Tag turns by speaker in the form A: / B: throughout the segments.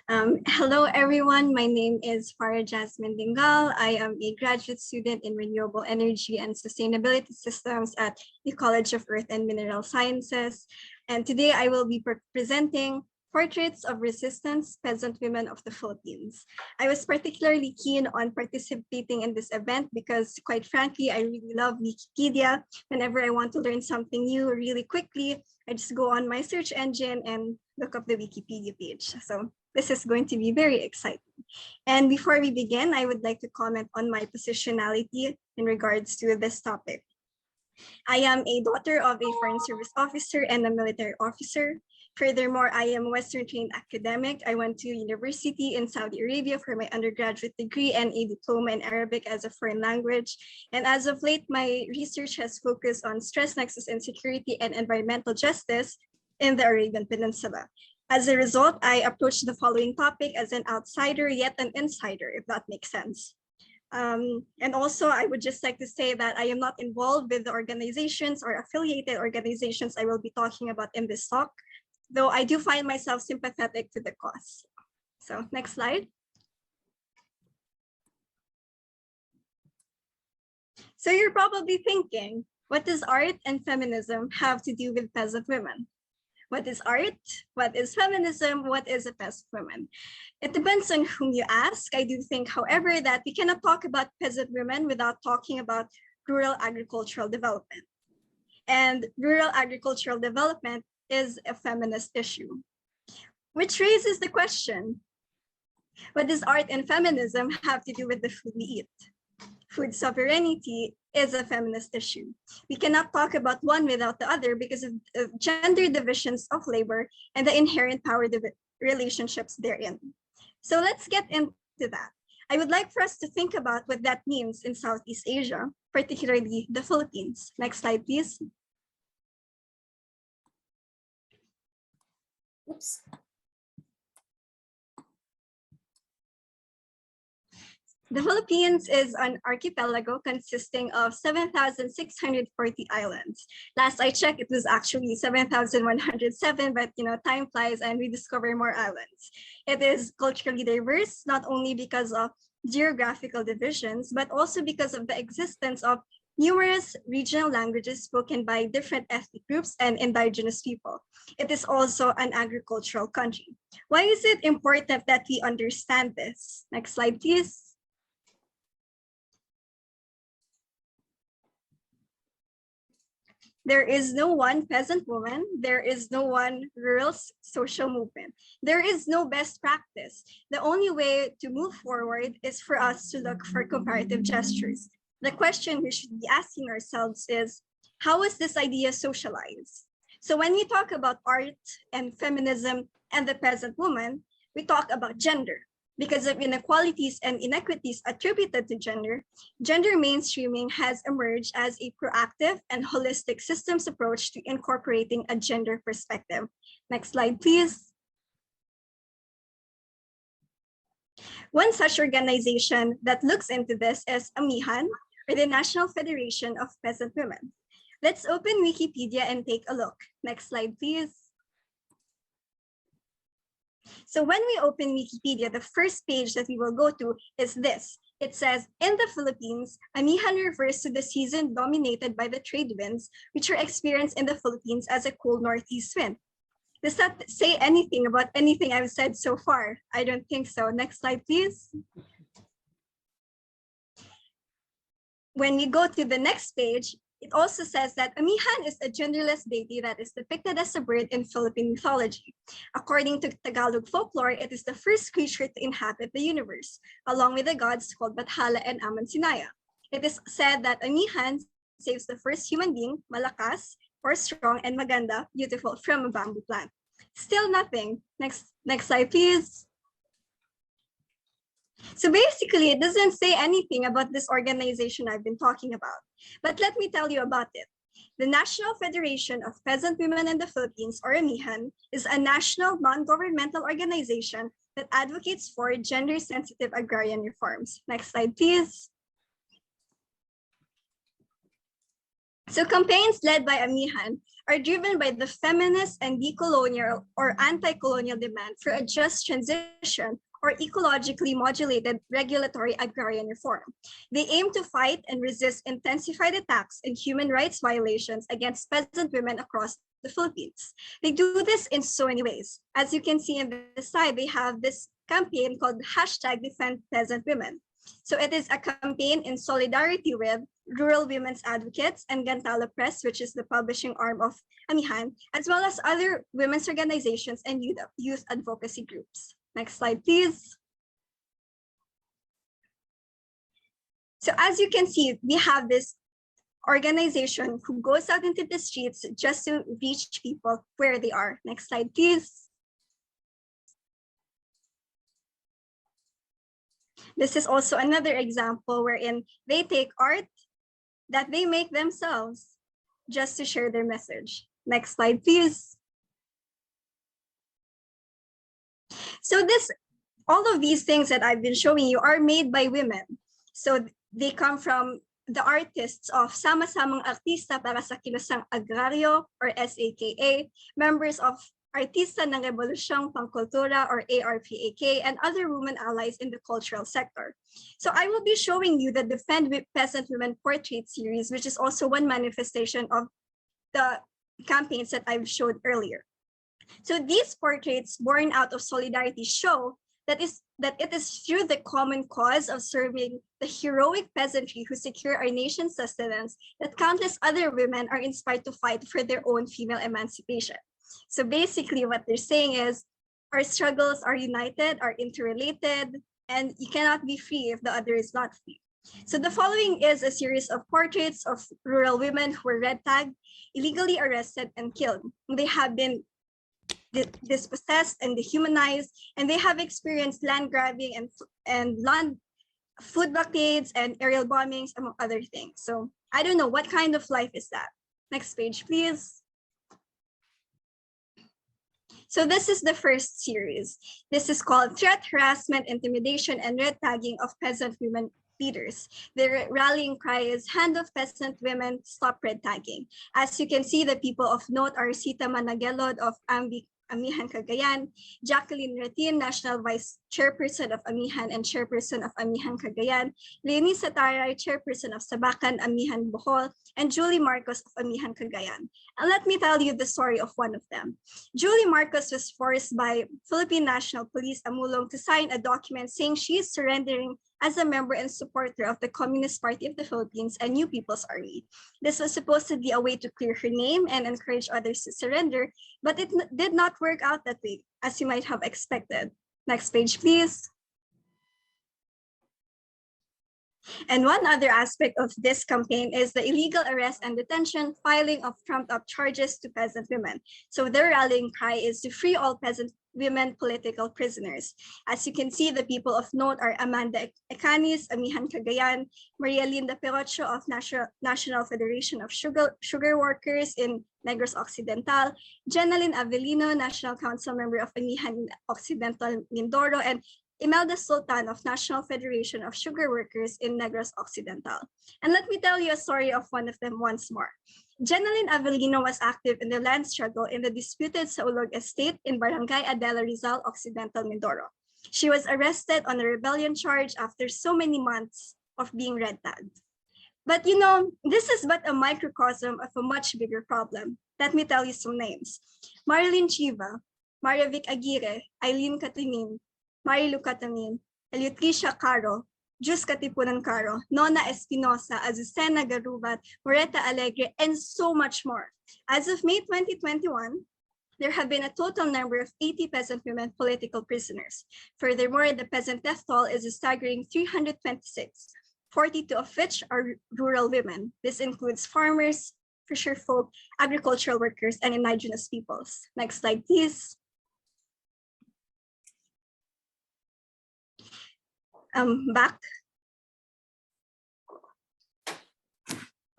A: Hello, everyone. My name is Farah Jasmine Dingal. I am a graduate student in Renewable Energy and Sustainability Systems at the College of Earth and Mineral Sciences. And today I will be presenting Portraits of Resistance Peasant Women of the Philippines. I was particularly keen on participating in this event because, quite frankly, I really love Wikipedia. Whenever I want to learn something new really quickly, I just go on my search engine and look up the Wikipedia page. So this is going to be very exciting. And before we begin, I would like to comment on my positionality in regards to this topic. I am a daughter of a foreign service officer and a military officer. Furthermore, I am a Western trained academic. I went to university in Saudi Arabia for my undergraduate degree and a diploma in Arabic as a foreign language. And as of late, my research has focused on stress nexus insecurity and environmental justice in the Arabian Peninsula. As a result, I approached the following topic as an outsider, yet an insider, if that makes sense. And also, I would just like to say that I am not involved with the organizations or affiliated organizations I will be talking about in this talk, though I do find myself sympathetic to the cause. So next slide. So you're probably thinking, what does art and feminism have to do with peasant women? What is art? What is feminism? What is a peasant woman? It depends on whom you ask. I do think, however, that we cannot talk about peasant women without talking about rural agricultural development. And rural agricultural development is a feminist issue, which raises the question, what does art and feminism have to do with the food we eat? Food sovereignty is a feminist issue. We cannot talk about one without the other because of gender divisions of labor and the inherent power relationships therein. So let's get into that. I would like for us to think about what that means in Southeast Asia, particularly the Philippines. Next slide, please. Oops. The Philippines is an archipelago consisting of 7,640 islands. Last I checked, it was actually 7,107, but time flies and we discover more islands. It is culturally diverse, not only because of geographical divisions, but also because of the existence of numerous regional languages spoken by different ethnic groups and indigenous people. It is also an agricultural country. Why is it important that we understand this? Next slide, please. There is no one peasant woman. There is no one rural social movement. There is no best practice. The only way to move forward is for us to look for comparative gestures. The question we should be asking ourselves is, how is this idea socialized? So when we talk about art and feminism and the peasant woman, we talk about gender. Because of inequalities and inequities attributed to gender, gender mainstreaming has emerged as a proactive and holistic systems approach to incorporating a gender perspective. Next slide, please. One such organization that looks into this is AMIHAN, or the National Federation of Peasant Women. Let's open Wikipedia and take a look. Next slide, please. So when we open Wikipedia, the first page that we will go to is this. It says, in the Philippines, amihan refers to the season dominated by the trade winds, which are experienced in the Philippines as a cold northeast wind. Does that say anything about anything I've said so far? I don't think so. Next slide, please. When we go to the next page, it also says that amihan is a genderless deity that is depicted as a bird in Philippine mythology. According to Tagalog folklore, it is the first creature to inhabit the universe, along with the gods called Bathala and Amansinaya. It is said that amihan saves the first human being, malakas, or strong and maganda, beautiful, from a bamboo plant. Still nothing. Next slide, please. So basically, it doesn't say anything about this organization I've been talking about. But let me tell you about it. The National Federation of Peasant Women in the Philippines, or AMIHAN, is a national non-governmental organization that advocates for gender-sensitive agrarian reforms. Next slide, please. So campaigns led by AMIHAN are driven by the feminist and decolonial or anti-colonial demand for a just transition or ecologically modulated regulatory agrarian reform. They aim to fight and resist intensified attacks and human rights violations against peasant women across the Philippines. They do this in so many ways. As you can see in the side, they have this campaign called #DefendPeasantWomen. So it is a campaign in solidarity with Rural Women's Advocates and Gantala Press, which is the publishing arm of Amihan, as well as other women's organizations and youth advocacy groups. Next slide, please. So as you can see, we have this organization who goes out into the streets just to reach people where they are. Next slide, please. This is also another example wherein they take art that they make themselves just to share their message. Next slide, please. So all of these things that I've been showing you are made by women. So they come from the artists of Sama-Samang Artista para sa Kilusang Agrario or SAKA, members of Artista ng Rebolusyong Pangkultura or ARPAK, and other women allies in the cultural sector. So I will be showing you the Defend Peasant Women Portrait series, which is also one manifestation of the campaigns that I've showed earlier. So these portraits born out of solidarity show that it is through the common cause of serving the heroic peasantry who secure our nation's sustenance that countless other women are inspired to fight for their own female emancipation. So basically what they're saying is our struggles are united, are interrelated, and you cannot be free if the other is not free. So the following is a series of portraits of rural women who were red tagged, illegally arrested, and killed. They have been dispossessed and dehumanized, and they have experienced land grabbing and land food blockades and aerial bombings, among other things. So I don't know, what kind of life is that? Next page, please. So this is the first series. This is called Threat, Harassment, Intimidation, and Red Tagging of Peasant Women Leaders. Their rallying cry is Hand of Peasant Women, Stop Red Tagging. As you can see, the people of note are Sita Managelod of Amihan Cagayan, Jacqueline Retin, National Vice Chairperson of Amihan and Chairperson of Amihan Cagayan, Leonie Sataray, Chairperson of Sabacan, Amihan Bohol, and Julie Marcos of Amihan Cagayan. And let me tell you the story of one of them. Julie Marcos was forced by Philippine National Police Amulong to sign a document saying she is surrendering as a member and supporter of the Communist Party of the Philippines and New People's Army. This was supposed to be a way to clear her name and encourage others to surrender, but it did not work out that way, as you might have expected. Next page, please. And one other aspect of this campaign is the illegal arrest and detention, filing of trumped-up charges to peasant women. So their rallying cry is to free all peasant women political prisoners. As you can see, the people of note are Amanda Ecanis, Amihan Cagayan, Maria Linda Perocho of National Federation of Sugar Workers in Negros Occidental, Jenaline Avelino, National Council member of Amihan Occidental Mindoro, and Imelda Sultan of National Federation of Sugar Workers in Negros Occidental. And let me tell you a story of one of them once more. Jenaline Avelino was active in the land struggle in the disputed Saulog estate in Barangay Adela Rizal, Occidental Mindoro. She was arrested on a rebellion charge after so many months of being red tagged. But you know, this is but a microcosm of a much bigger problem. Let me tell you some names. Marilyn Chiva, Maria Vic Aguirre, Eileen Catinin, Marilu Catamin, Eleutricia Caro, Jus Katipunan Caro, Nona Espinosa, Azucena Garubat, Moreta Alegre, and so much more. As of May 2021, there have been a total number of 80 peasant women political prisoners. Furthermore, the peasant death toll is a staggering 326, 42 of which are rural women. This includes farmers, fisher folk, agricultural workers, and indigenous peoples. Next slide, please. Back.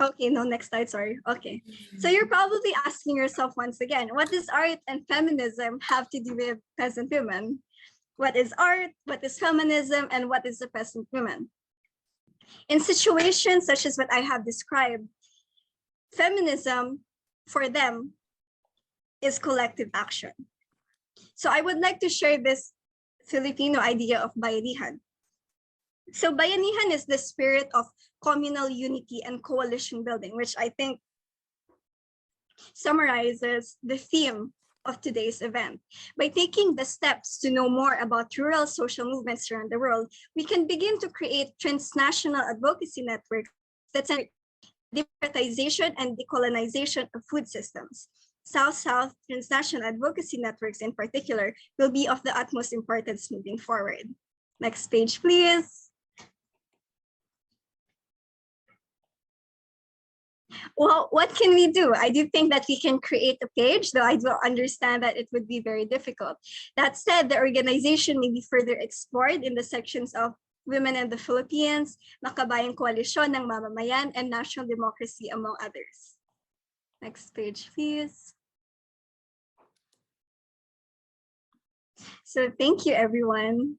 A: Okay, no, next slide, sorry. Okay, so you're probably asking yourself once again, what does art and feminism have to do with peasant women? What is art, what is feminism, and what is a peasant woman? In situations such as what I have described, feminism for them is collective action. So I would like to share this Filipino idea of bayanihan. So bayanihan is the spirit of communal unity and coalition building, which I think summarizes the theme of today's event. By taking the steps to know more about rural social movements around the world, we can begin to create transnational advocacy networks that center democratization and decolonization of food systems. South-South transnational advocacy networks in particular will be of the utmost importance moving forward. Next page, please. Well, what can we do? I do think that we can create a page, though I do understand that it would be very difficult. That said, the organization may be further explored in the sections of Women in the Philippines, Makabayang Koalisyon ng Mamamayan, and National Democracy, among others. Next page, please. So thank you, everyone.